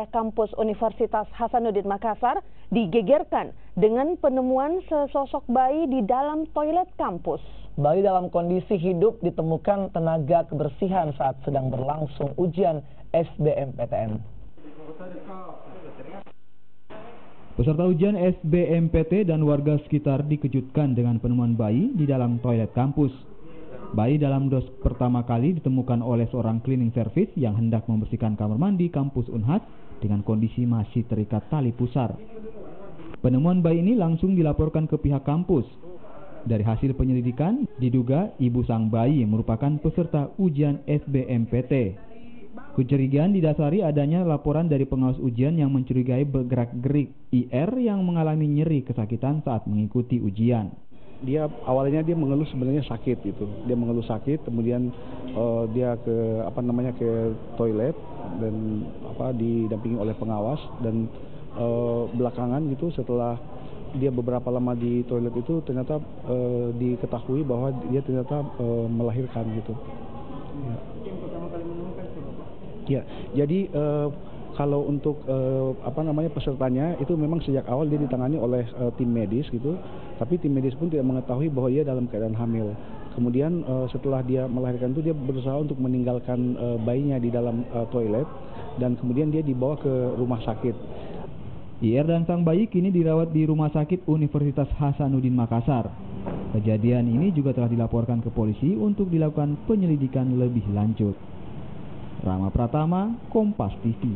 Kampus Universitas Hasanuddin Makassar digegerkan dengan penemuan sesosok bayi di dalam toilet kampus. Bayi dalam kondisi hidup ditemukan tenaga kebersihan saat sedang berlangsung ujian SBMPTN. Peserta ujian SBMPT dan warga sekitar dikejutkan dengan penemuan bayi di dalam toilet kampus. Bayi dalam dos pertama kali ditemukan oleh seorang cleaning service yang hendak membersihkan kamar mandi kampus Unhad dengan kondisi masih terikat tali pusar. Penemuan bayi ini langsung dilaporkan ke pihak kampus. Dari hasil penyelidikan, diduga ibu sang bayi merupakan peserta ujian SBMPT. Kecurigaan didasari adanya laporan dari pengawas ujian yang mencurigai bergerak-gerik IR yang mengalami nyeri kesakitan saat mengikuti ujian. Awalnya dia mengeluh sebenarnya sakit gitu. Dia mengeluh sakit, kemudian dia ke toilet dan didampingi oleh pengawas, dan belakangan gitu setelah dia beberapa lama di toilet itu ternyata diketahui bahwa dia ternyata melahirkan gitu. Ya, jadi kalau untuk pesertanya itu memang sejak awal dia ditangani oleh tim medis gitu, tapi tim medis pun tidak mengetahui bahwa dia dalam keadaan hamil. Kemudian setelah dia melahirkan itu dia berusaha untuk meninggalkan bayinya di dalam toilet, dan kemudian dia dibawa ke rumah sakit. IR dan sang bayi kini dirawat di Rumah Sakit Universitas Hasanuddin Makassar. Kejadian ini juga telah dilaporkan ke polisi untuk dilakukan penyelidikan lebih lanjut. Rama Pratama, Kompas TV.